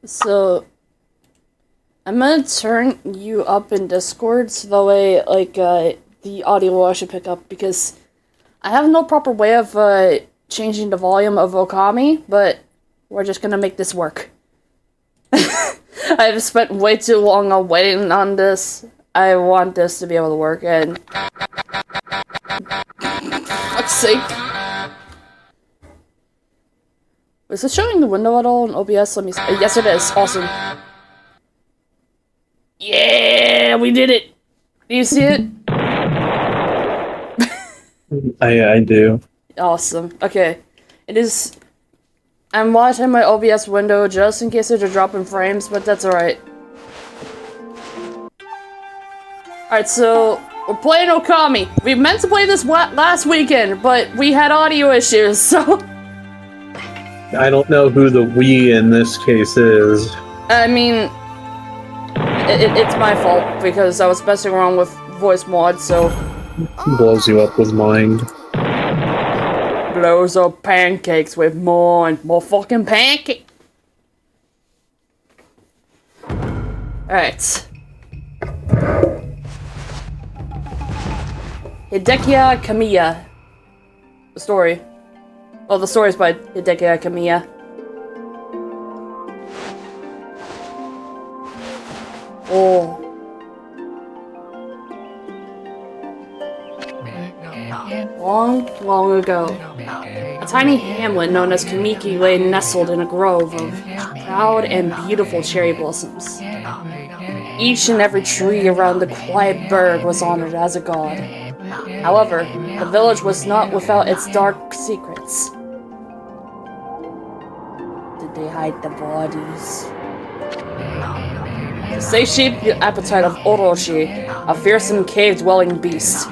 So, I'm gonna turn you up in Discord so that way, the audio will actually pick up, because I have no proper way of, changing the volume of Okami, but we're just gonna make this work. I've spent way too long on waiting on this. I want this to be able to work, and... fuck's sake. Is it showing the window at all in OBS? Let me see. Yes, it is. Awesome. Yeah, we did it! Do you see it? I do. Awesome. Okay. It is... I'm watching my OBS window just in case there's a drop in frames, but that's alright. Alright, so... we're playing Okami. We meant to play this last weekend, but we had audio issues, so... I don't know who the we in this case is. I mean... It's my fault, because I was messing around with voice mod, so... Blows you up with mind. Blows up pancakes with more and more fucking pancake. Alright. Hidekiya Kamiya. The story. Oh, the story's by Hidekiya Kamiya. Oh. Long ago, a tiny hamlet known as Kamiki lay nestled in a grove of proud and beautiful cherry blossoms. Each and every tree around the quiet burg was honored as a god. However, the village was not without its dark secrets. Did they hide the bodies? To satiate the appetite of Orochi, a fearsome cave-dwelling beast,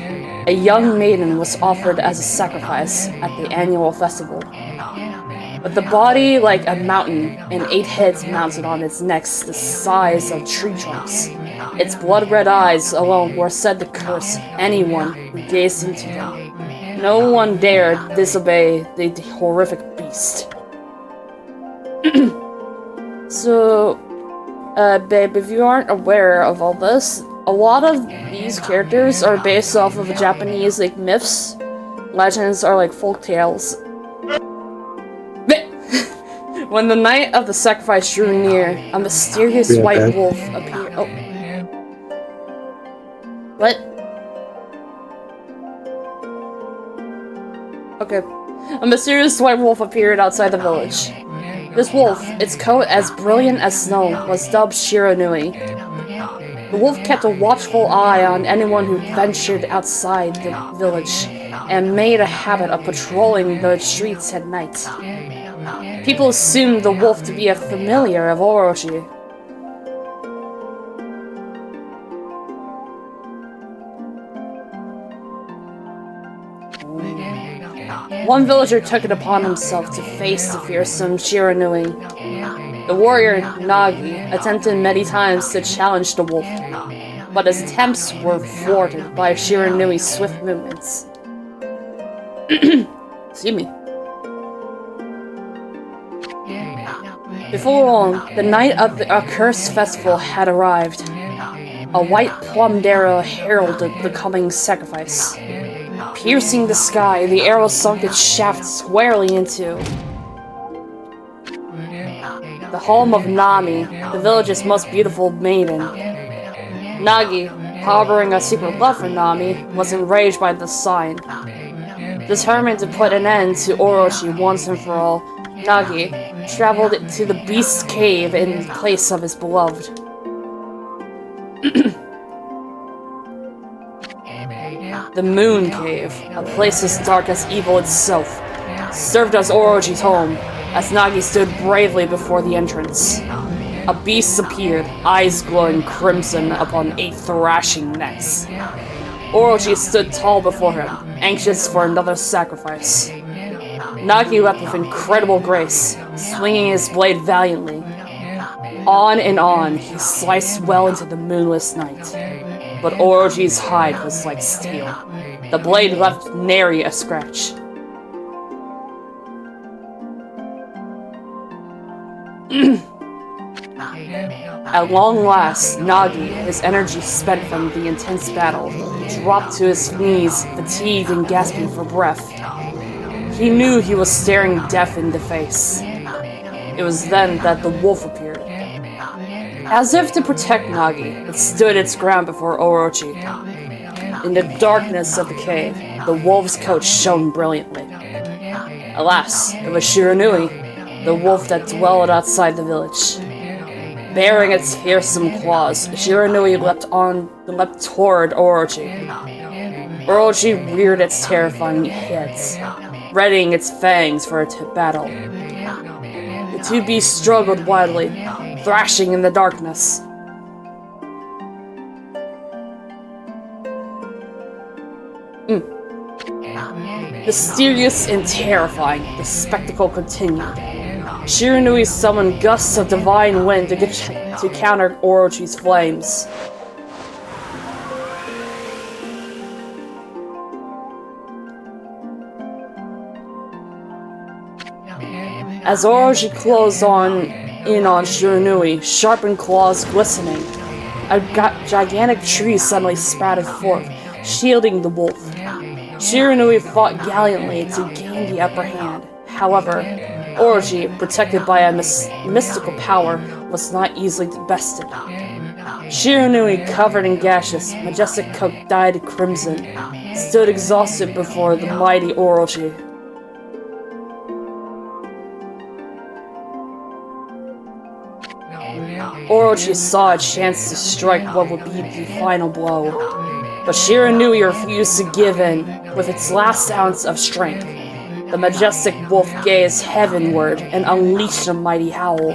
a young maiden was offered as a sacrifice at the annual festival. With the body like a mountain and 8 heads mounted on its neck the size of tree trunks, its blood-red eyes alone were said to curse anyone who gazed into them. No one dared disobey the horrific beast. So, babe, if you aren't aware of all this, a lot of these characters are based off of Japanese, like, myths. Legends are like folk tales. When the night of the sacrifice drew near, a mysterious white wolf appeared. Oh. What? Okay. A mysterious white wolf appeared outside the village. This wolf, its coat as brilliant as snow, was dubbed Shiranui. The wolf kept a watchful eye on anyone who ventured outside the village, and made a habit of patrolling the streets at night. People assumed the wolf to be a familiar of Orochi. One villager took it upon himself to face the fearsome Shiranui. The warrior, Nagi, attempted many times to challenge the wolf, but his attempts were thwarted by Shiranui's swift movements. Excuse me. Before long, the night of the accursed festival had arrived. A white plumed arrow heralded the coming sacrifice. Piercing the sky, the arrow sunk its shaft squarely into the home of Nami, the village's most beautiful maiden. Nagi, harboring a secret love for Nami, was enraged by this sign. Determined to put an end to Orochi once and for all, Nagi traveled to the beast's cave in place of his beloved. The Moon Cave, a place as dark as evil itself, served as Orochi's home, as Nagi stood bravely before the entrance. A beast appeared, eyes glowing crimson upon 8 thrashing necks. Orochi stood tall before him, anxious for another sacrifice. Nagi leapt with incredible grace, swinging his blade valiantly. On and on, he sliced well into the moonless night. But Orochi's hide was like steel. The blade left nary a scratch. At long last, Nagi, his energy spent from the intense battle, dropped to his knees, fatigued and gasping for breath. He knew he was staring death in the face. It was then that the wolf appeared. As if to protect Nagi, it stood its ground before Orochi. In the darkness of the cave, the wolf's coat shone brilliantly. Alas, it was Shiranui, the wolf that dwelled outside the village. Bearing its fearsome claws, Shiranui leapt toward Orochi. Orochi reared its terrifying heads, readying its fangs for a battle. The two beasts struggled wildly, thrashing in the darkness. Mysterious and terrifying, the spectacle continued. Shiranui summoned gusts of divine wind to counter Orochi's flames. As Orochi closed in on Shiranui, sharpened claws glistening, a gigantic tree suddenly sprouted forth, shielding the wolf. Shiranui fought gallantly to gain the upper hand. However, Orochi, protected by a mystical power, was not easily bested. Shiranui, covered in gashes, majestic coat dyed crimson, stood exhausted before the mighty Orochi. Orochi saw a chance to strike what would be the final blow, but Shiranui refused to give in. With its last ounce of strength, the majestic wolf gazed heavenward and unleashed a mighty howl.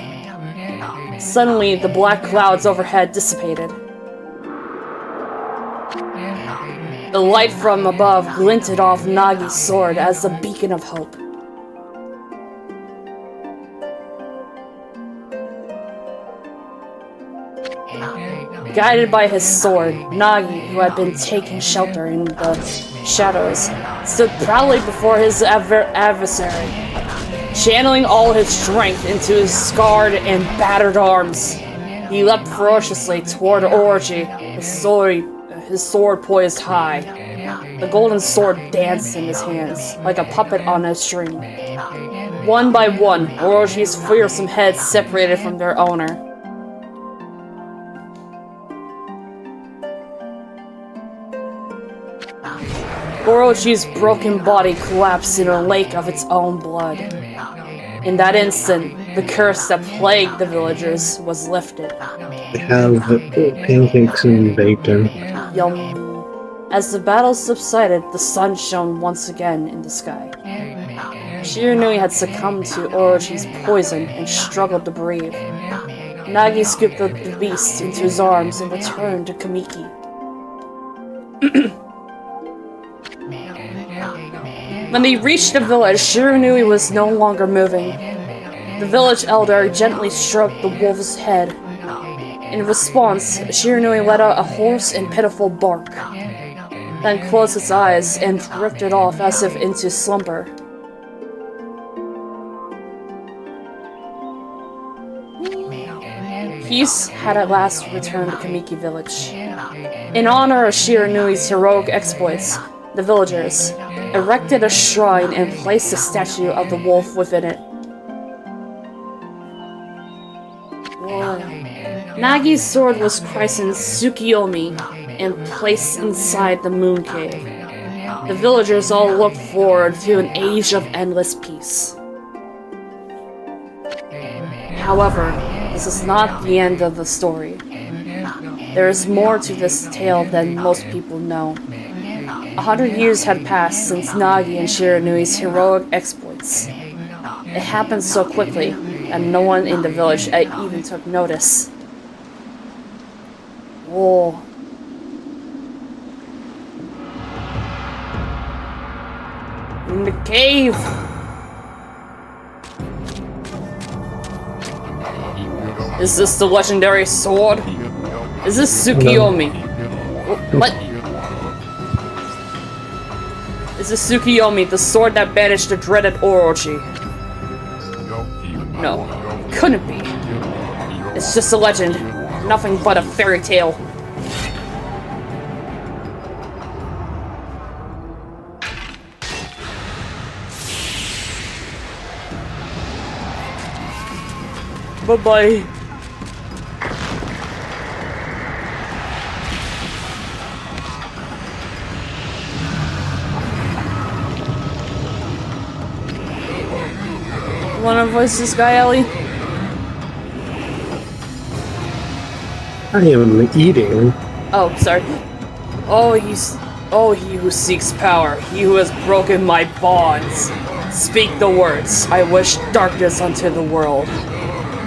Suddenly, the black clouds overhead dissipated. The light from above glinted off Nagi's sword as a beacon of hope. Guided by his sword, Nagi, who had been taking shelter in the shadows, stood proudly before his adversary, channeling all his strength into his scarred and battered arms. He leapt ferociously toward Orochi, his sword poised high. The golden sword danced in his hands, like a puppet on a string. One by one, Orochi's fearsome heads separated from their owner. Orochi's broken body collapsed in a lake of its own blood. In that instant, the curse that plagued the villagers was lifted. I have pancakes and bacon. Yum. As the battle subsided, the sun shone once again in the sky. Shiranui had succumbed to Orochi's poison and struggled to breathe. Nagi scooped the beast into his arms and returned to Kamiki. When they reached the village, Shiranui was no longer moving. The village elder gently stroked the wolf's head. In response, Shiranui let out a hoarse and pitiful bark, then closed his eyes and drifted off as if into slumber. Peace had at last returned to Kamiki village. In honor of Shiranui's heroic exploits, the villagers erected a shrine and placed a statue of the wolf within it. Nagi's sword was christened Tsukiyomi and placed inside the moon cave. The villagers all looked forward to an age of endless peace. However, this is not the end of the story. There is more to this tale than most people know. 100 years had passed since Nagi and Shiranui's heroic exploits. It happened so quickly that no one in the village even took notice. Whoa. In the cave! Is this the legendary sword? Is this Tsukiyomi? What? Is this Tsukiyomi, the sword that banished the dreaded Orochi? No, couldn't be. It's just a legend. Nothing but a fairy tale. Bye-bye. Wanna voice this guy, Ellie? I am eating. Oh, sorry. Oh, he who seeks power, he who has broken my bonds. Speak the words. I wish darkness unto the world.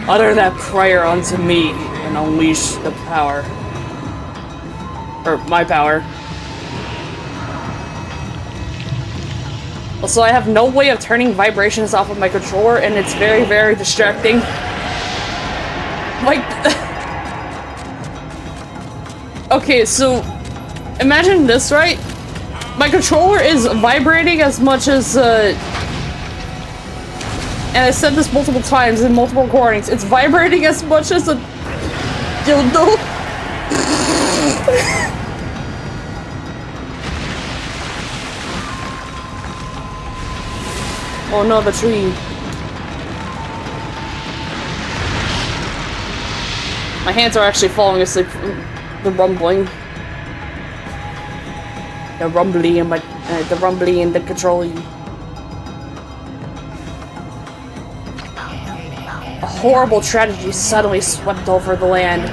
Utter that prayer unto me, and unleash the power. Or, my power. Also, I have no way of turning vibrations off of my controller, and it's very, very distracting. Like... Okay, so... Imagine this, right? My controller is vibrating as much as, and I said this multiple times in multiple recordings. It's vibrating as much as a dildo. Oh no, the tree. My hands are actually falling asleep from the rumbling. The rumbling in the rumbling in the controlling. A horrible tragedy suddenly swept over the land.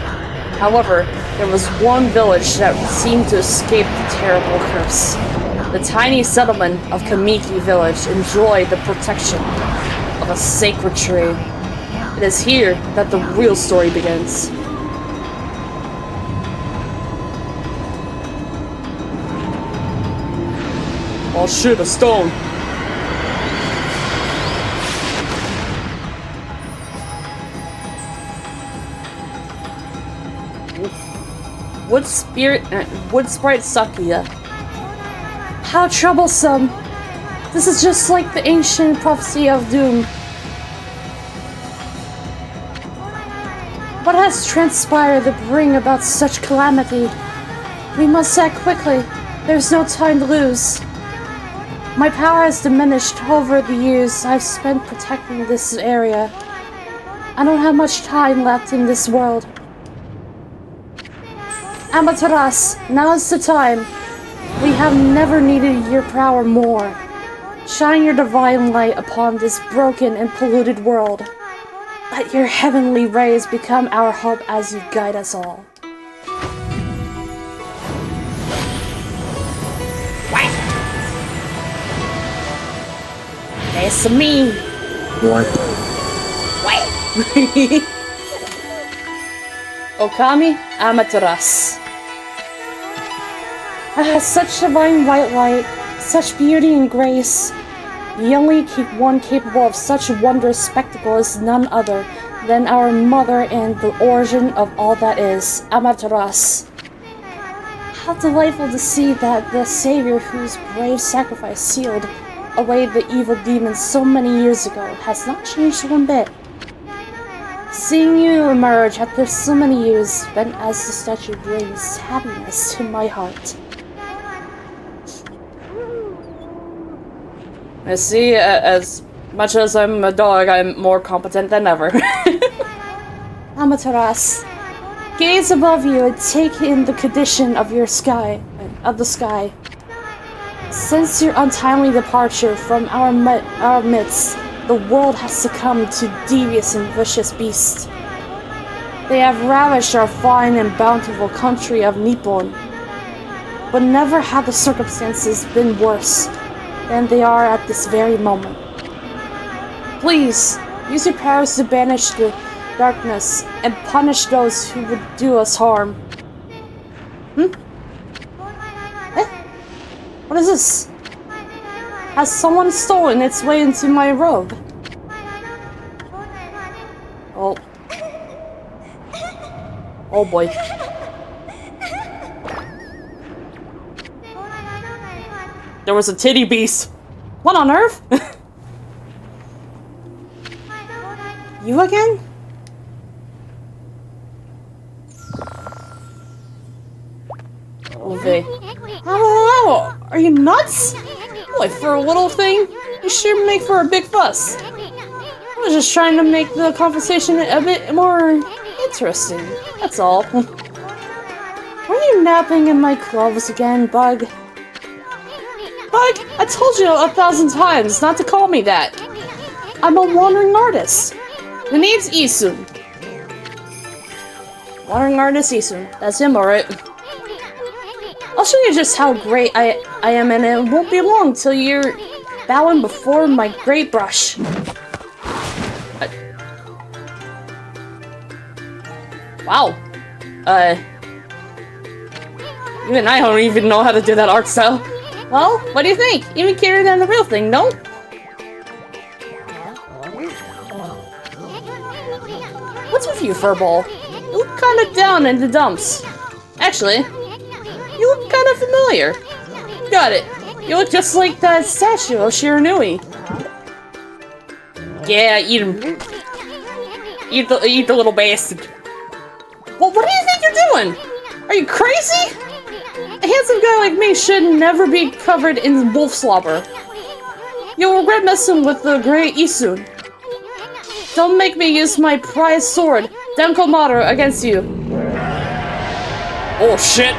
However, there was one village that seemed to escape the terrible curse. The tiny settlement of Kamiki village enjoyed the protection of a sacred tree. It is here that the real story begins. Oh shit, a stone! Wood Sprite Sakuya. How troublesome! This is just like the ancient prophecy of doom. What has transpired to bring about such calamity? We must act quickly. There's no time to lose. My power has diminished over the years I've spent protecting this area. I don't have much time left in this world. Amaterasu, now is the time. We have never needed your power more. Shine your divine light upon this broken and polluted world. Let your heavenly rays become our hope as you guide us all. It's me. What? Okami Amaterasu. Such divine white light, such beauty and grace. The only one capable of such wondrous spectacle is none other than our mother and the origin of all that is, Amaterasu. How delightful to see that the savior whose brave sacrifice sealed away the evil demons so many years ago has not changed one bit. Seeing you emerge after so many years spent as the statue brings happiness to my heart. I see, as much as I'm a dog, I'm more competent than ever. Amaterasu, gaze above you and take in the condition of the sky. Since your untimely departure from our midst, the world has succumbed to devious and vicious beasts. They have ravished our fine and bountiful country of Nippon, but never have the circumstances been worse than they are at this very moment. Please, use your powers to banish the darkness and punish those who would do us harm. What is this? Has someone stolen its way into my robe? Oh boy. There was a titty beast. What on earth? You again? empathy. Oh, are you nuts? Boy, for a little thing, you sure make for a big fuss. I was just trying to make the conversation a bit more interesting, that's all. Were you napping in my clothes again, Bug? Bug, I told you 1,000 times not to call me that. I'm a wandering artist. The name's Isun. Wandering artist Isun. That's him, alright. I'll show you just how great I am, and it won't be long till you're bowing before my great brush. Wow. Even I don't even know how to do that art style. Well, what do you think? Even cuter than the real thing, no? What's with you, Furball? You look kinda down in the dumps. Actually, you look kinda familiar. Got it. You look just like that statue of Shiranui. Yeah, eat him. Eat the little bastard. Well, what do you think you're doing? Are you crazy? A handsome guy like me should never be covered in wolf slobber. You'll regret messing with the great Isun. Don't make me use my prized sword, Denko Maru, against you. Oh shit.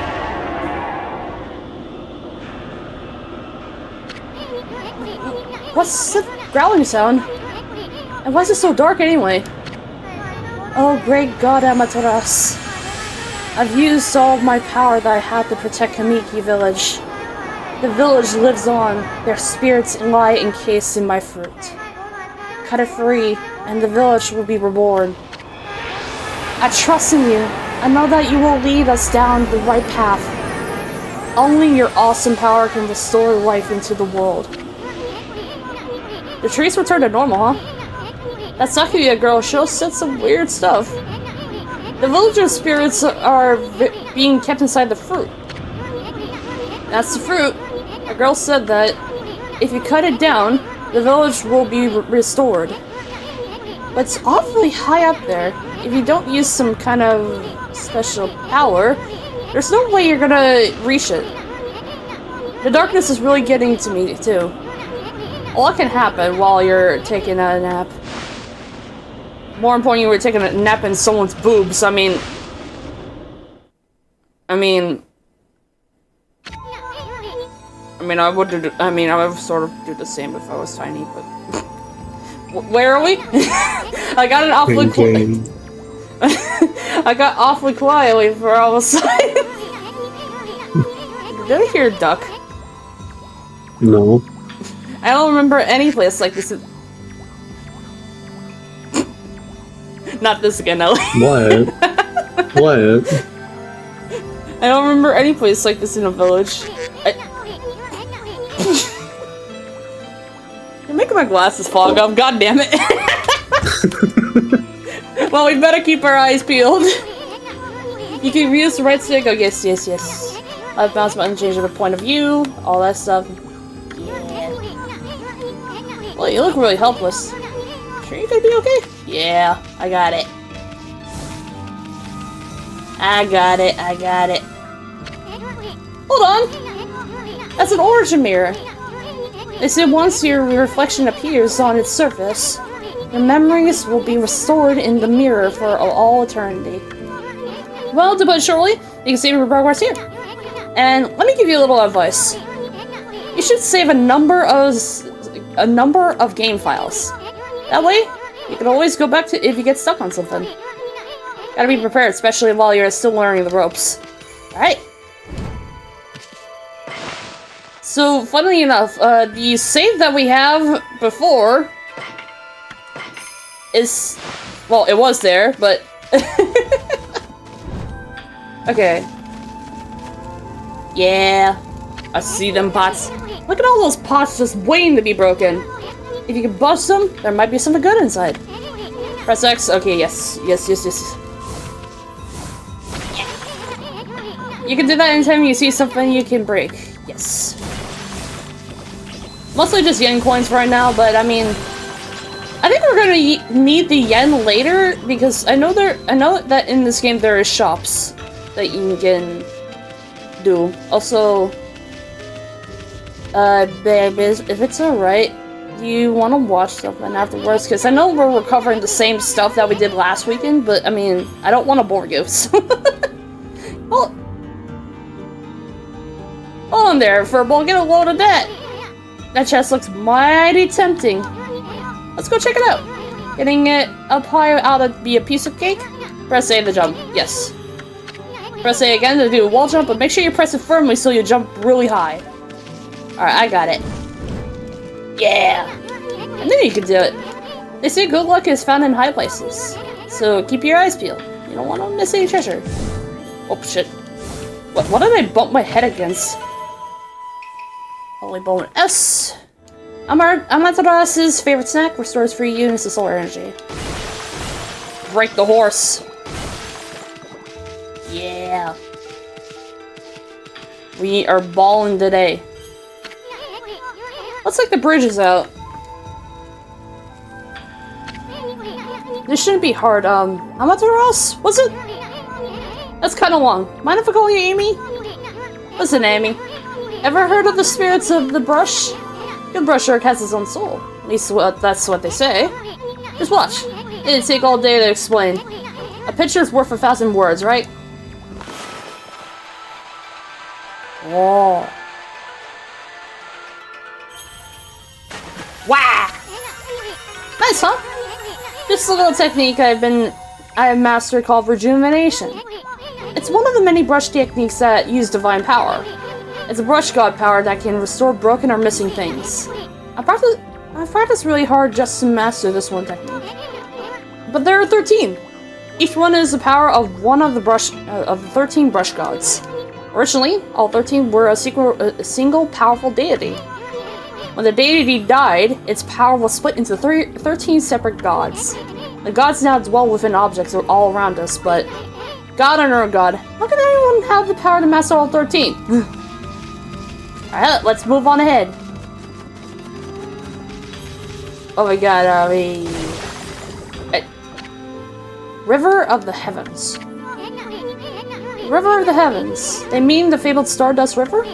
What's the growling sound? And why is it so dark anyway? Oh, great god Amaterasu. I've used all of my power that I have to protect Kamiki village. The village lives on. Their spirits lie encased in my fruit. Cut it free, and the village will be reborn. I trust in you. I know that you will lead us down the right path. Only your awesome power can restore life into the world. The trees returned to normal, huh? That Sakuya girl sure said some weird stuff. The villagers' spirits are being kept inside the fruit. That's the fruit. A girl said that if you cut it down, the village will be restored. But it's awfully high up there. If you don't use some kind of special power, there's no way you're gonna reach it. The darkness is really getting to me, too. A lot can happen while you're taking a nap. More importantly, you were taking a nap in someone's boobs. I mean, I would sort of do the same if I was tiny, but where are we? I got an awfully quiet. I got awfully quietly for all of a sudden. Did I hear a duck? No. I don't remember any place like this. Not this again, Ellie. What? What? I don't remember any place like this in a village. You're making my glasses fog up, god damn it. Well, we better keep our eyes peeled. You can use the right stick. Oh, yes. I've bounced button, change the point of view, all that stuff. Yeah. Well, you look really helpless. Sure you gonna be okay? Yeah, I got it. I got it. Hold on! That's an origin mirror. They say once your reflection appears on its surface, your memories will be restored in the mirror for all eternity. Well, to put it shortly, you can save your progress here. And let me give you a little advice. You should save a number of game files. That way, you can always go back to if you get stuck on something. Gotta be prepared, especially while you're still learning the ropes. Alright. So, funnily enough, the save that we have before is... well, it was there, but... okay. Yeah. I see them pots. Look at all those pots just waiting to be broken. If you can bust them, there might be something good inside. Press X. Okay, yes. You can do that anytime you see something you can break. Yes. Mostly just yen coins right now, but I mean... I think we're gonna need the yen later, because I know that in this game there is shops that you can do. Also, babe, if it's alright, do you want to watch something afterwards? Because I know we're recovering the same stuff that we did last weekend, but I mean, I don't want to bore you. So hold on there, Furball, get a load of that. That chest looks mighty tempting. Let's go check it out. Getting it up high ought to be a piece of cake. Press A to jump. Yes. Press A again to do a wall jump, but make sure you press it firmly so you jump really high. Alright, I got it. Yeah! I knew you could do it. They say good luck is found in high places. So keep your eyes peeled. You don't want to miss any treasure. Oh shit. What did I bump my head against? Holy bone S. Amateras's favorite snack restores 3 units of solar energy. Break the horse. Yeah. We are balling today. Looks like the bridge is out. This shouldn't be hard. Amataras? Was it? That's kind of long. Mind if I call you Amy? Listen, Amy. Ever heard of the spirits of the brush? Good brushwork has its own soul. At least that's what they say. Just watch. It'd take all day to explain. A picture's worth 1,000 words, right? Oh. Wow! Nice, huh? Just a little technique I have mastered called rejuvenation. It's one of the many brush techniques that use divine power. It's a brush god power that can restore broken or missing things. I've practiced really hard just to master this one technique. But there are 13. Each one is the power of one of the 13 brush gods. Originally, all 13 were a single powerful deity. When the deity died, its power was split into 13 separate gods. The gods now dwell within objects all around us, but God or no God, how can anyone have the power to master all 13? Alright, let's move on ahead. Oh my god, River of the Heavens. River of the Heavens. They mean the fabled Stardust River?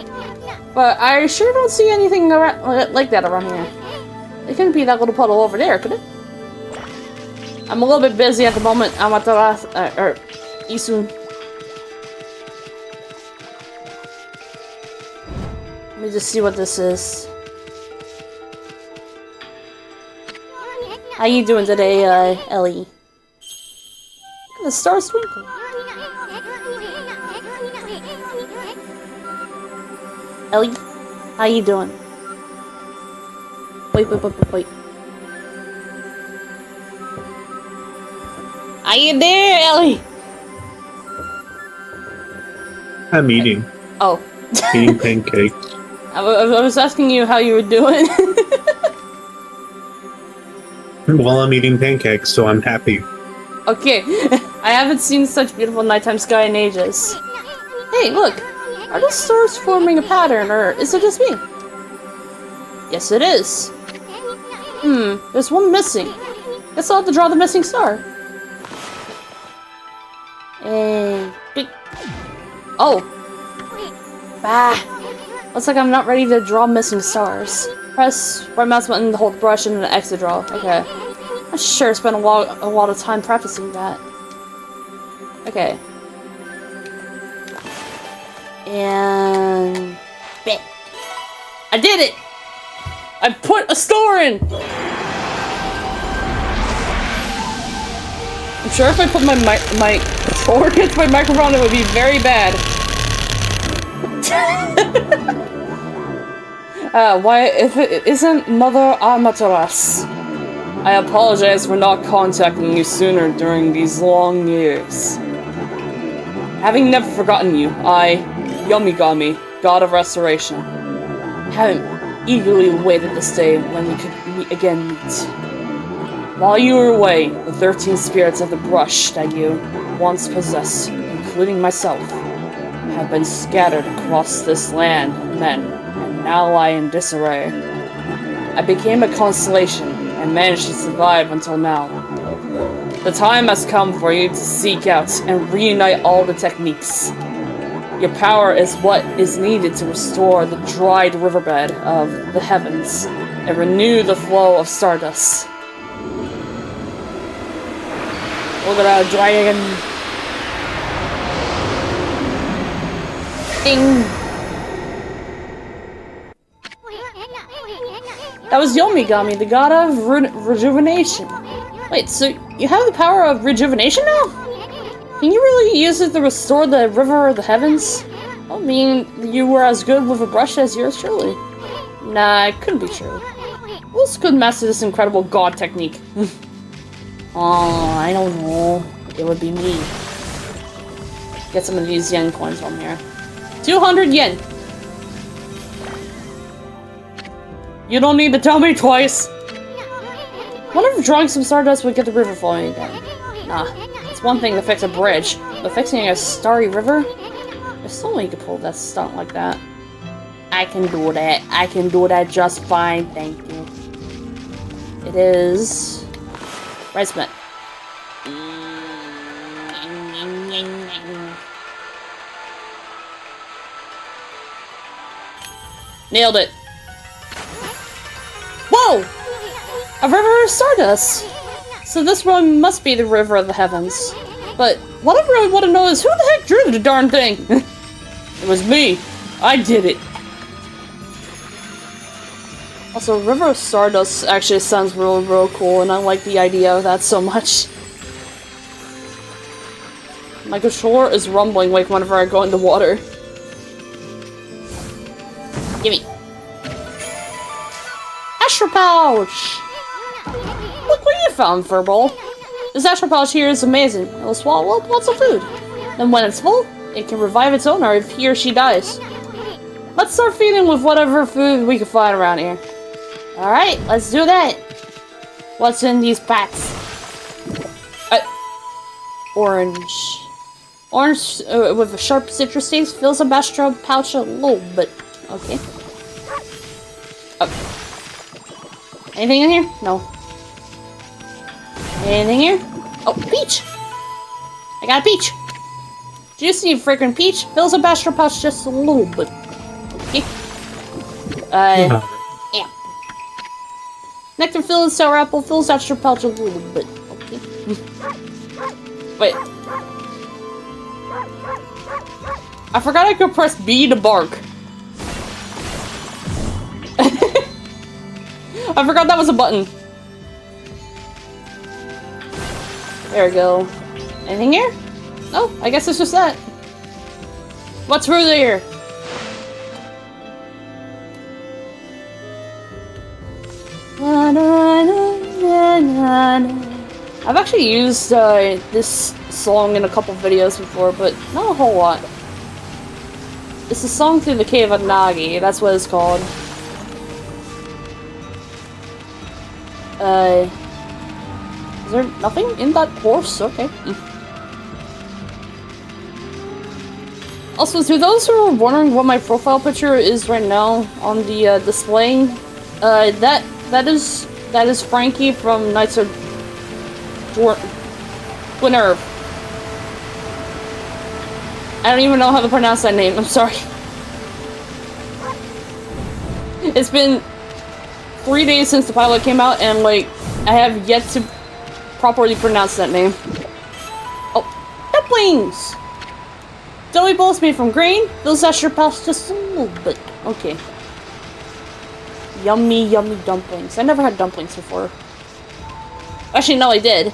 But I sure don't see anything like that around here. It couldn't be that little puddle over there, could it? I'm a little bit busy at the moment, Isun. Let me just see what this is. How you doing today, Ellie? Look at the stars twinkling. Ellie, how you doing? Wait. Are you there, Ellie? I'm eating. Oh. Eating pancakes. I was asking you how you were doing. Well, I'm eating pancakes, so I'm happy. Okay. I haven't seen such beautiful nighttime sky in ages. Hey, look. Are the stars forming a pattern, or is it just me? Yes, it is. There's one missing. Guess I'll have to draw the missing star. And... oh. Bah. Looks like I'm not ready to draw missing stars. Press right mouse button to hold the brush and an X to draw. Okay. I sure spent a lot of time practicing that. Okay. And... bit. I did it! I put a star in! I'm sure if I put my controller against my microphone, it would be very bad. Why, if it isn't Mother Amataras? I apologize for not contacting you sooner during these long years. Having never forgotten you, I, Yomigami, God of Restoration, haven't eagerly waited this day when we could again meet. While you were away, the 13 spirits of the brush that you once possessed, including myself, have been scattered across this land of men, and now lie in disarray. I became a constellation and managed to survive until now. The time has come for you to seek out and reunite all the techniques. Your power is what is needed to restore the dried riverbed of the heavens and renew the flow of stardust. Look at that dragon. Ding. That was Yomigami, the god of rejuvenation. Wait, so you have the power of rejuvenation now? Can you really use it to restore the river of the heavens? I mean, you were as good with a brush as yours, truly. Nah, it couldn't be true. Who else could master this incredible god technique? Oh, I don't know. It would be me. Get some of these yen coins from here. 200 yen! You don't need to tell me twice! Wonder if drawing some stardust would get the river flowing again. Nah, it's one thing to fix a bridge, but fixing a starry river? There's someone you could pull that stunt like that. I can do that. I can do that just fine, thank you. It is... rice plant. Nailed it. Whoa! A river of stardust! So this one must be the river of the heavens. But what I really want to know is who the heck drew the darn thing? It was me. I did it. Also, River of Stardust actually sounds real cool, and I like the idea of that so much. My controller is rumbling like whenever I go in the water. Gimme. Astro Pouch! Look what you found, Furball. This Astro Pouch here is amazing. It will swallow up lots of food. Then when it's full, it can revive its owner if he or she dies. Let's start feeding with whatever food we can find around here. Alright, let's do that. What's in these packs? Orange. Orange with a sharp citrus taste fills a Astro Pouch a little bit. Okay. Anything in here? No. Anything here? Oh, peach! I got a peach! Juicy fragrant peach fills a Astro Pouch just a little bit. Okay. Yeah. Nectar filled sour apple fills Astro Pouch a little bit. Okay. Wait. I forgot I could press B to bark. I forgot that was a button. There we go. Anything here? No, I guess it's just that. What's through there? I've actually used this song in a couple videos before, but not a whole lot. It's a song through the Cave of Nagi, that's what it's called. Is there nothing in that horse? Okay. Also, to those who are wondering what my profile picture is right now on the display, that is Frankie from Knights of Gwinnerd. I don't even know how to pronounce that name, I'm sorry. It's been 3 days since the pilot came out, and like, I have yet to properly pronounce that name. Oh, dumplings! Doughy bowls made from grain, those Astro Pouch just a little bit. Okay. Yummy, yummy dumplings. I never had dumplings before. Actually, no, I did.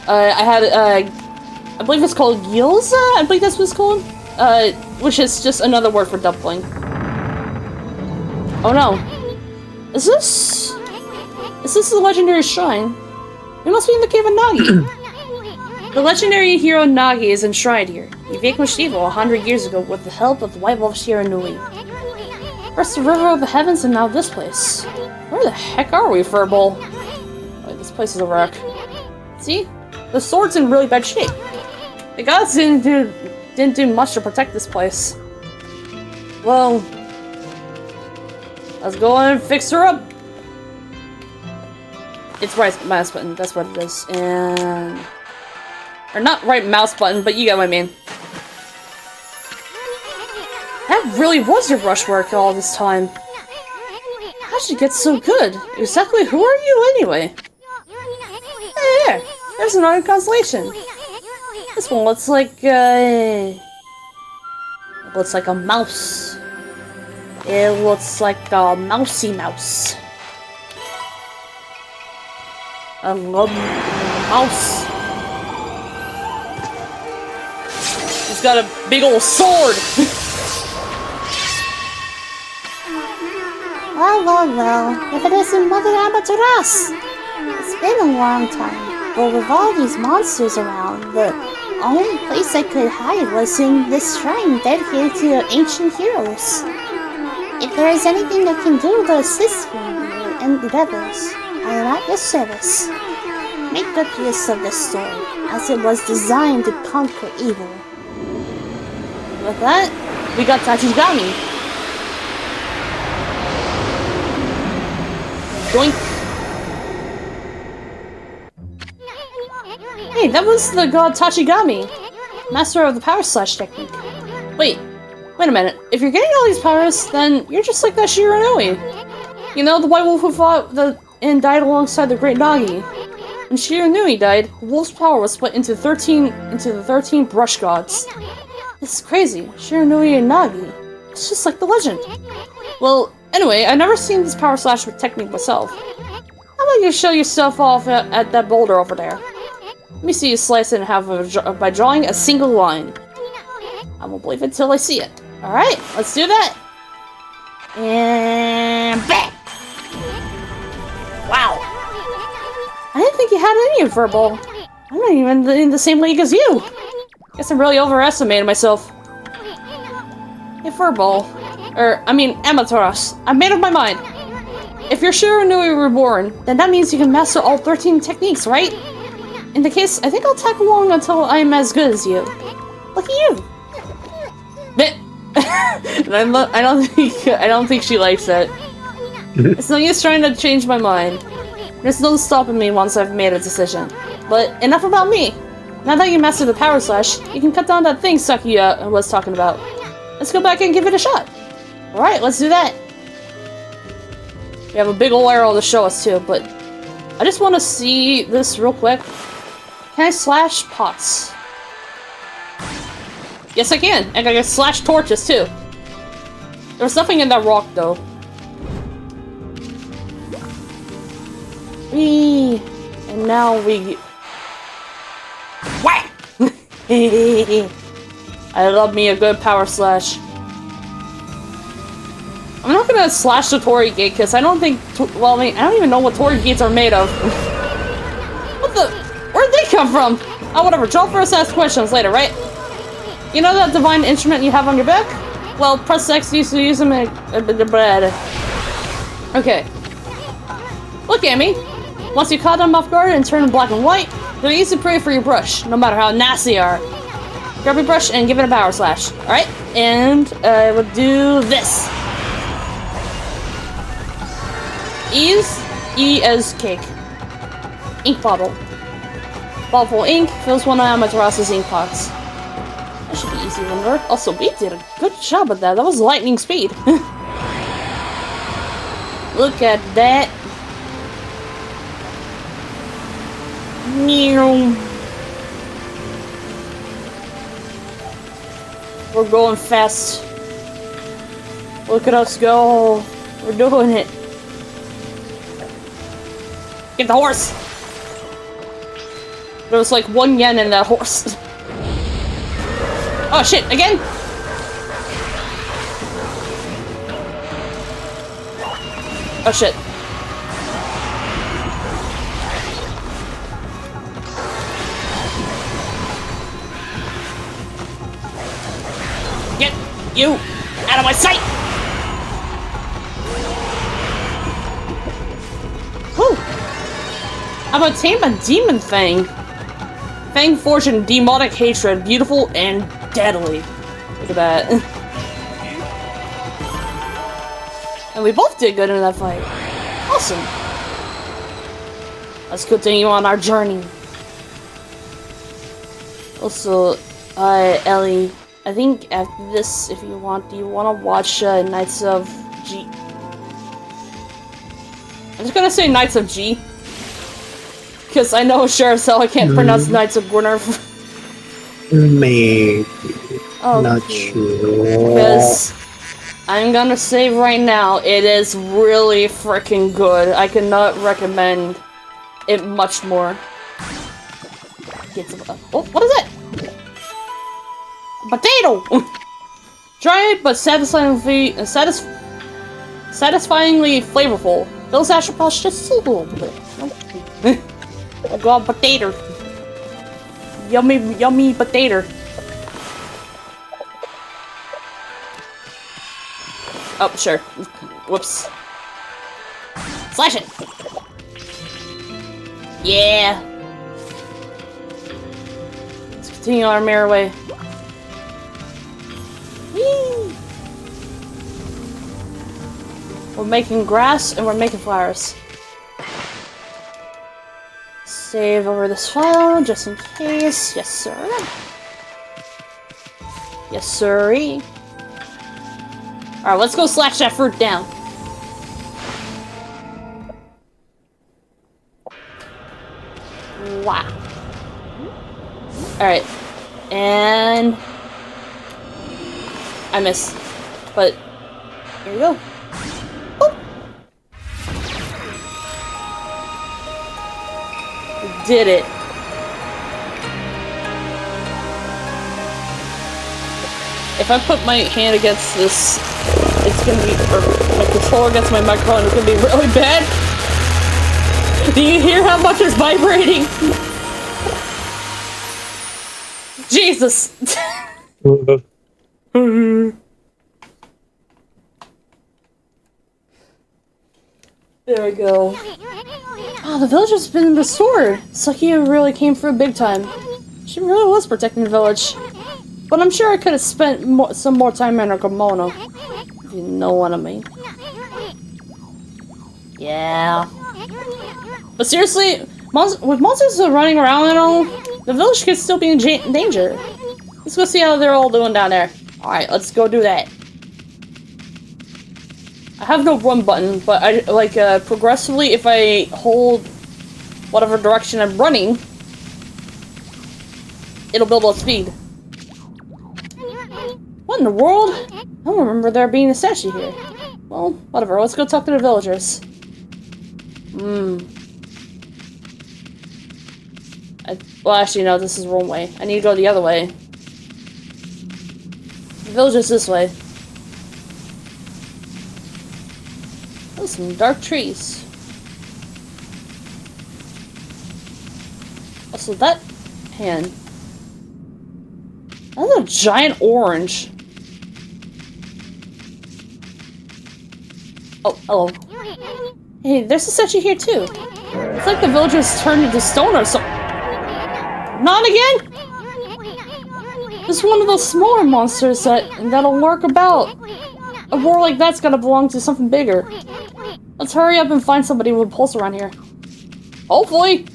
I had, I believe it's called gyoza? I believe that's what it's called. Which is just another word for dumpling. Oh no. Is this the legendary shrine? We must be in the Cave of Nagi. The legendary hero Nagi is enshrined here. He vanquished evil 100 years ago with the help of the White Wolf Shiranui. First the River of the Heavens and now this place. Where the heck are we, Furball? Oh, this place is a wreck. See? The sword's in really bad shape. The gods didn't do much to protect this place. Well, let's go on and fix her up. It's right mouse button, that's what it is. And... or not right mouse button, but you get what I mean. really was your brushwork all this time. How'd you get so good? Exactly who are you anyway? Hey, there's another constellation. This one looks like a mouse. It looks like a mousy mouse. A mouse. He's got a big old sword. Well, if it isn't Mother Amaterasu! It's been a long time, but with all these monsters around, the only place I could hide was in this shrine dedicated to ancient heroes. If there is anything I can do to assist you in your endeavors, I am at your service. Make good use of this story, as it was designed to conquer evil. With that, we got Tachigami. Doink. Hey, that was the god Tachigami, master of the power slash technique. Wait a minute. If you're getting all these powers, then you're just like that NeonEllie. You know, the white wolf who fought and died alongside the great Nagi. When NeonEllie died, the wolf's power was split into the 13 brush gods. This is crazy. NeonEllie and Nagi. It's just like the legend. Well, anyway, I've never seen this power slash technique myself. How about you show yourself off at that boulder over there? Let me see you slice it in half by drawing a single line. I won't believe it till I see it. Alright, let's do that. And bang! Wow. I didn't think you had any verbal. I'm not even in the same league as you. Guess I'm really overestimating myself. Hey, verbal. Amaterasu. I made up my mind. If you're NeonEllie reborn, then that means you can master all 13 techniques, right? In the case, I think I'll tag along until I'm as good as you. Look at you. I don't think she likes it. It's no use trying to change my mind. There's no stopping me once I've made a decision. But enough about me. Now that you mastered the power slash, you can cut down that thing Saki was talking about. Let's go back and give it a shot. Alright, let's do that. We have a big ol' arrow to show us too, but I just want to see this real quick. Can I slash pots? Yes, I can. And I can slash torches too. There's nothing in that rock though. Whee! And now we... Whack! I love me a good power slash. I'm not gonna slash the Torii Gate because I don't think... Well, I don't even know what Torii Gates are made of. What the... Where'd they come from? Oh, whatever. Draw first, ask questions later, right? You know that divine instrument you have on your back? Well, press X used to use them in... Okay. Look at me. Once you caught them off guard and turn them black and white, they're easy prey for your brush, no matter how nasty they are. Grab your brush and give it a power slash. Alright? And we'll do this. E as cake. Ink bottle. Bottle full of ink fills one of Amaterasu's ink pots. That should be easy to remember. Also, we did a good job at that. That was lightning speed. Look at that. We're going fast. Look at us go. We're doing it. Get the horse! There was like 1 yen in that horse. Oh shit, again? Oh shit. Get you out of my sight! Whew. I've obtained a demon fang. Fang forged in demonic hatred, beautiful and deadly. Look at that. And we both did good in that fight. Awesome. Let's continue on our journey. Also, Ellie, I think after this, if you want, do you want to watch Knights of G? I'm just gonna say Knights of G. Because I know sure as hell I can't pronounce Knights of Gwynner. Maybe. Oh, Not sure. because I'm gonna say right now, it is really freaking good. I cannot recommend it much more. Get some, oh, what is it? Potato! Dry but satisfyingly flavorful. Those astropods just a little bit. I got potato. Yummy, yummy potato. Oh, sure. Whoops. Slash it! Yeah! Let's continue our merry way. Whee! We're making grass and we're making flowers. Save over this file just in case. Yes, sir. Yes, sirree. Alright, let's go slash that fruit down. Wow. Alright. And... I missed. But... here we go. Oh! We did it. If I put my hand against this, it's gonna be, or my controller against my microphone, it's gonna be really bad. Do you hear how much it's vibrating? Jesus! There we go. Oh, the village has been restored. Sakia really came through big time. She really was protecting the village. But I'm sure I could have spent some more time in her kimono. If you know what I mean. Yeah. But seriously, with monsters running around and all, the village could still be in danger. Let's go see how they're all doing down there. Alright, let's go do that. I have no run button, but I like progressively if I hold whatever direction I'm running, it'll build up speed. What in the world? I don't remember there being a statue here. Well, whatever, let's go talk to the villagers. Well, actually, no, this is the wrong way. I need to go the other way. The villagers this way. Oh, some dark trees. Also, that hand. That's a giant orange. Oh, hello. Hey, there's a statue here too. It's like the villagers turned into stone or something. Not again? This is one of those smaller monsters that'll lurk about. A war like that's gotta belong to something bigger. Let's hurry up and find somebody with a pulse around here. Hopefully.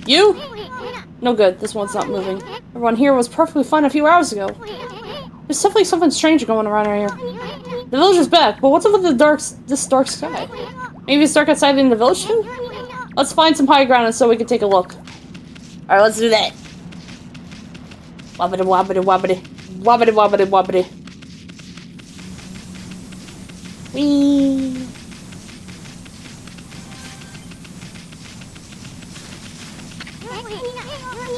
You? No good. This one's not moving. Everyone here was perfectly fine a few hours ago. There's definitely something strange going around here. The village is back, but what's up with this dark sky? Maybe it's dark outside in the village too? Let's find some high ground so we can take a look. Alright, let's do that. Wobbity wobbity wobbity. Wobbity wobbity wobbity. Whee!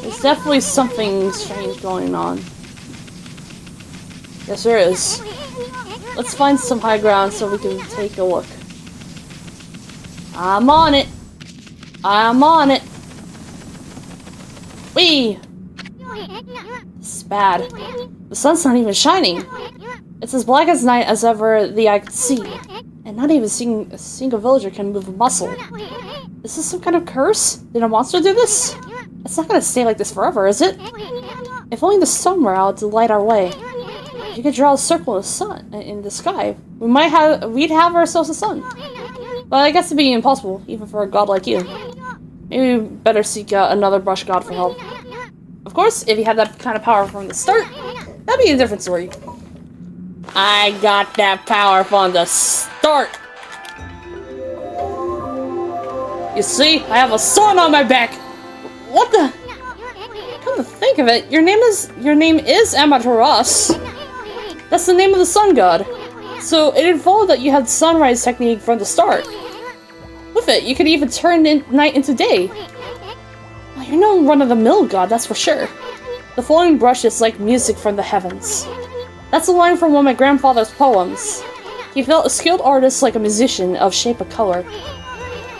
There's definitely something strange going on. Yes, there is. Let's find some high ground so we can take a look. I'm on it. I'm on it. Whee! It's bad. The sun's not even shining. It's as black as night as ever the eye could see. And not even a single villager can move a muscle. Is this some kind of curse? Did a monster do this? It's not gonna stay like this forever, is it? If only the sun were out to light our way. If you could draw a circle in the sun in the sky, we'd have ourselves a sun. But I guess it'd be impossible, even for a god like you. Maybe we better seek out another brush god for help. Of course, if you had that kind of power from the start, that'd be a different story. I got that power from the start. You see, I have a sun on my back. What the? Come to think of it, your name is Amaterasu. That's the name of the sun god. So it involved that you had sunrise technique from the start. With it, you could even turn night into day. Well, you're no run-of-the-mill god, that's for sure. The flowing brush is like music from the heavens. That's a line from one of my grandfather's poems. He felt a skilled artist like a musician of shape and color.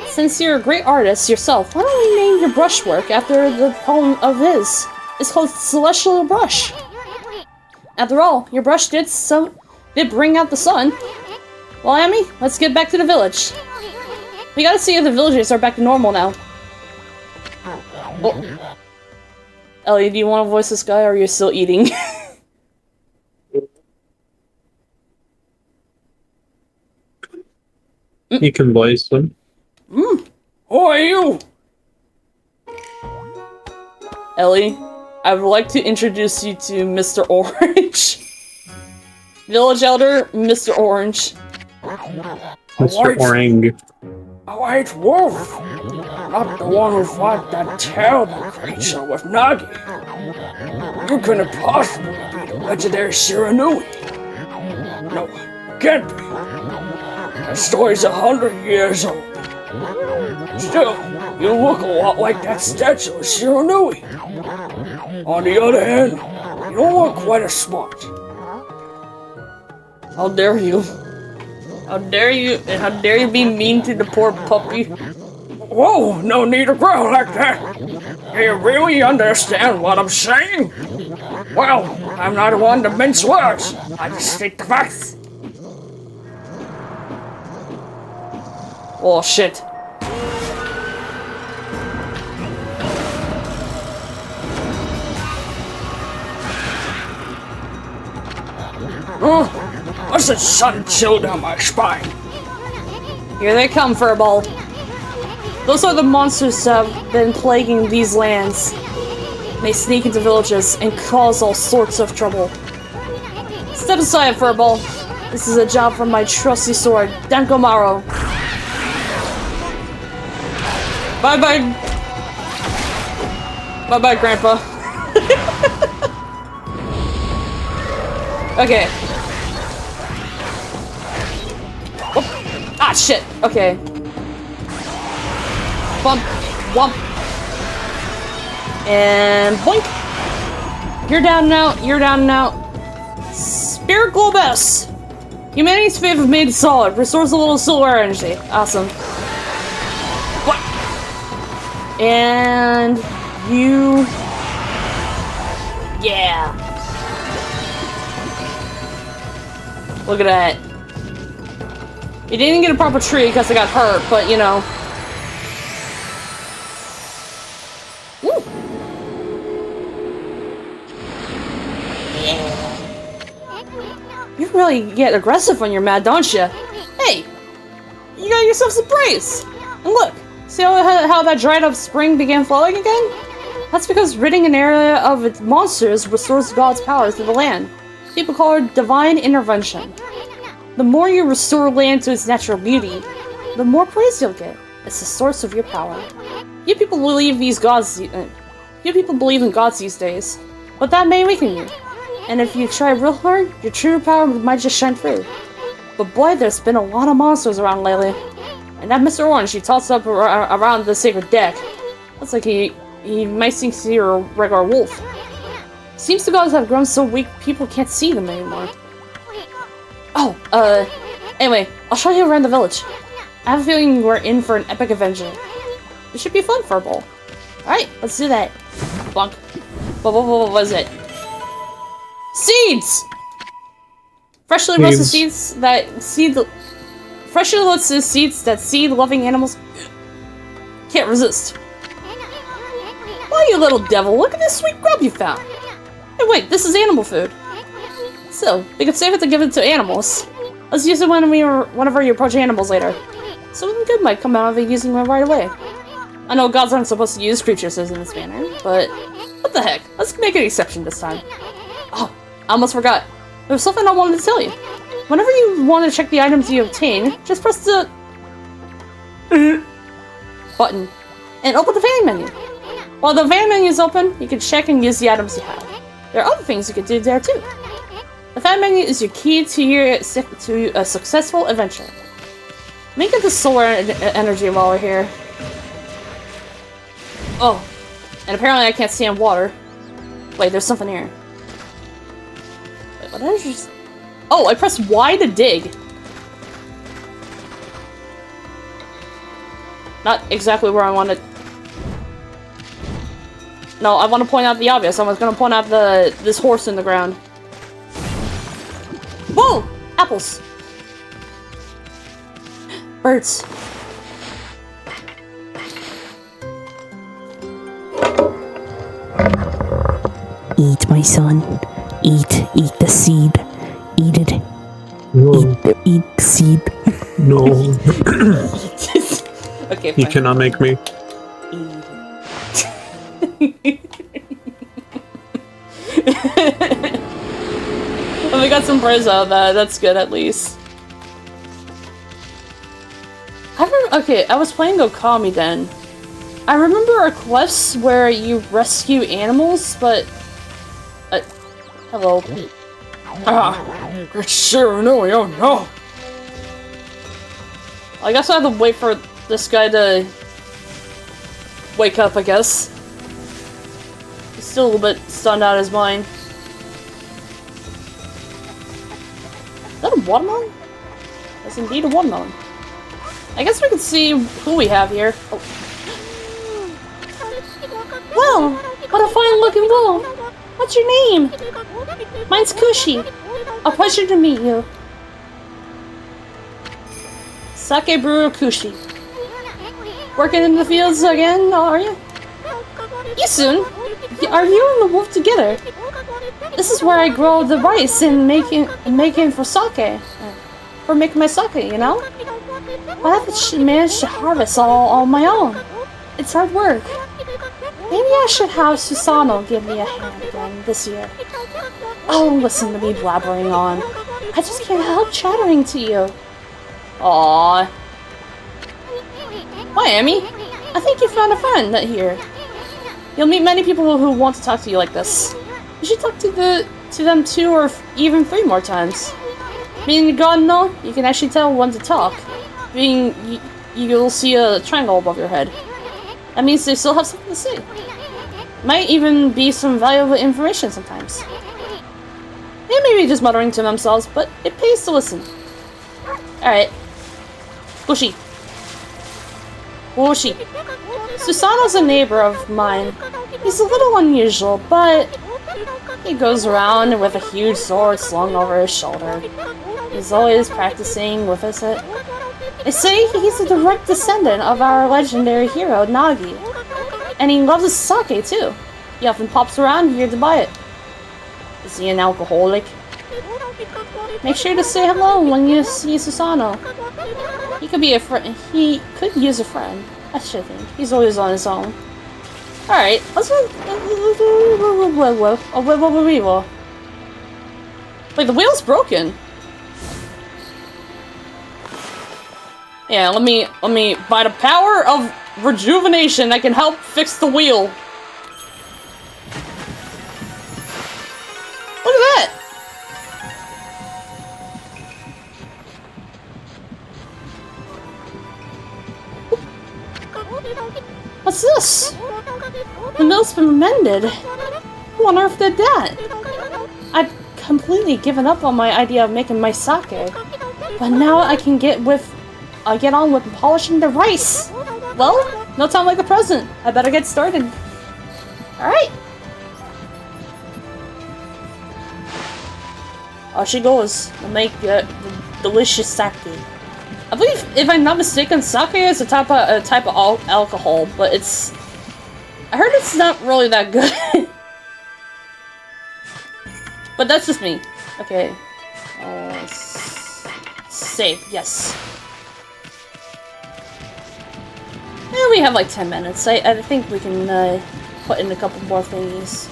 Since you're a great artist yourself, why don't we name your brushwork after the poem of his? It's called Celestial Brush. After all, your brush did bring out the sun. Well, Amy, let's get back to the village. We gotta see if the villagers are back to normal now. Oh. Ellie, do you want to voice this guy, or are you still eating? You can voice him. Who are you? Ellie, I would like to introduce you to Mr. Orange. Village Elder, Mr. Orange. Mr. Orang. A white wolf! Not the one who fought that terrible creature with Nagi. You couldn't possibly be the legendary Shiranui. No, can't be. That story's 100 years old. Still, you look a lot like that statue of Shiranui. On the other hand, you don't look quite as smart. How dare you? How dare you be mean to the poor puppy? Whoa, no need to growl like that. Do you really understand what I'm saying? Well, I'm not one to mince words. I just state the facts. Oh shit. Huh? What's the sudden chill down my spine? Here they come, Furball. Those are the monsters that have been plaguing these lands. They sneak into villages and cause all sorts of trouble. Step aside, Furball. This is a job from my trusty sword, Dankomaro. Bye-bye. Bye-bye, Grandpa. Okay. Oh. Ah, shit. Okay. Bump. Wump. And boink. You're down and out. You're down and out. Spirit Globus. Humanity's faith is made solid. Restores a little solar energy. Awesome. What? And you. Yeah. Look at that. You didn't get a proper tree because I got hurt, but you know. Woo. Yeah. You really get aggressive when you're mad, don't you? Hey, you got yourself some praise. And look, see how that dried up spring began flowing again? That's because ridding an area of its monsters restores God's power to the land. People call it divine intervention. The more you restore land to its natural beauty, the more praise you'll get. It's the source of your power. You people believe in gods these days, but that may weaken you. And if you try real hard, your true power might just shine through. But boy, there's been a lot of monsters around lately. And that Mr. Orange he tossed up around the sacred deck. Looks like he might think you're a regular wolf. Seems the gods have grown so weak people can't see them anymore. Oh, anyway, I'll show you around the village. I have a feeling we're in for an epic adventure. It should be fun for a bowl. Alright, let's do that. Bonk. What was it? Seeds! Freshly roasted seeds that seed loving animals can't resist. Why, you little devil, look at this sweet grub you found. Hey, wait, this is animal food. Still, we could save it to give it to animals. Let's use it whenever you approach animals later. Something good might come out of it using it right away. I know gods aren't supposed to use creatures in this manner, but what the heck? Let's make an exception this time. Oh, I almost forgot. There's something I wanted to tell you. Whenever you want to check the items you obtain, just press the button and open the fan menu. While the fan menu is open, you can check and use the items you have. There are other things you can do there too. The fan menu is your key to a successful adventure. Let me get the solar energy while we're here. Oh, and apparently I can't stand water. Wait, there's something here. Wait, what is this? Oh, I pressed Y to dig. Not exactly where I wanted. No, I want to point out the obvious. I was going to point out this horse in the ground. Whoa! Apples! Birds. Eat, my son. Eat the seed. Eat it. No. Eat the seed. No. Okay, You fine. cannot make me. Well, we got some praise out of that. That's good, at least. Okay, I was playing Okami then. I remember a quest where you rescue animals, but... hello. Great Shiranui, oh no! I guess I have to wait for this guy to wake up, I guess. He's still a little bit stunned out of his mind. Is that a watermelon? That's indeed a watermelon. I guess we can see who we have here. Oh. Wow! What a fine looking wolf! What's your name? Mine's Kushi. A pleasure to meet you. Sake brewer Kushi. Working in the fields again, are you? You soon? Are you and the wolf together? This is where I grow the rice and making for sake. For making my sake, you know? But I haven't managed to harvest all on my own. It's hard work. Maybe I should have Susano give me a hand again this year. Oh, listen to me blabbering on. I just can't help chattering to you. Aww. Hi, Amy. I think you found a friend here. You'll meet many people who want to talk to you like this. You should talk to them 2 or even 3 more times. Being a god, no, you can actually tell when to talk. You'll see a triangle above your head. That means they still have something to say. Might even be some valuable information sometimes. They may be just muttering to themselves, but it pays to listen. Alright. Bushi. Bushi. Susano's a neighbor of mine. He's a little unusual, but he goes around with a huge sword slung over his shoulder. He's always practicing with us. They say he's a direct descendant of our legendary hero, Nagi. And he loves his sake, too. He often pops around here to buy it. Is he an alcoholic? Make sure to say hello when you see Susano. He could be a friend. He could use a friend. I should think. He's always on his own. Alright, let's wait, the wheel's broken. Yeah, let me, by the power of rejuvenation, I can help fix the wheel. Look at that! What's this? The mill's been mended. Who on earth did that? I'd completely given up on my idea of making my sake, but now I can get on with polishing the rice. Well, no time like the present. I better get started. Alright. Off she goes to make the delicious sake. I believe, if I'm not mistaken, sake is a type of alcohol, but it's... I heard it's not really that good. But that's just me. Okay. Save, yes. We have like 10 minutes. I think we can put in a couple more thingies.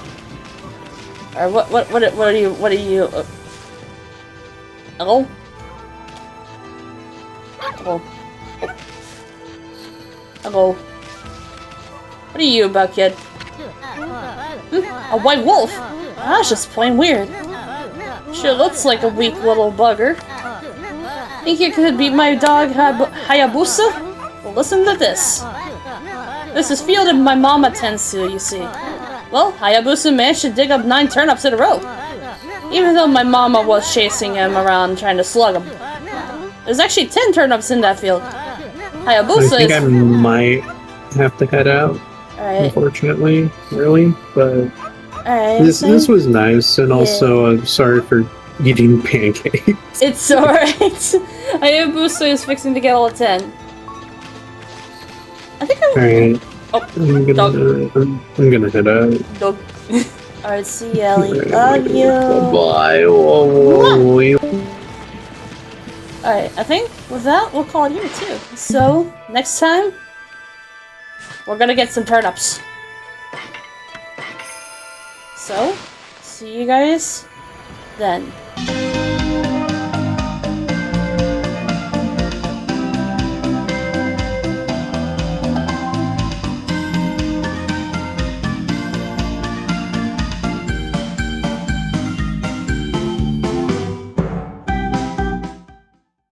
Alright, what are you, hello? Hello? Hello? What are you about, kid? A white wolf? That's just plain weird. Sure looks like a weak little bugger. Think you could beat my dog Hayabusa? Well, listen to this. This is field my mama tends to, you see. Well, Hayabusa managed to dig up 9 turnips in a row. Even though my mama was chasing him around trying to slug him. There's actually 10 turnips in that field. Hayabusa I think I might have to head out. Unfortunately, really, but this was nice, and also I'm sorry for eating pancakes. It's alright. Hayabusa is fixing to get all 10. I think Alright. Oh, I'm gonna head out. dog. Alright, see you, Ellie. Love you. Bye. Alright, I think with that, we'll call it here too. So, next time, we're gonna get some turnips. So, see you guys then.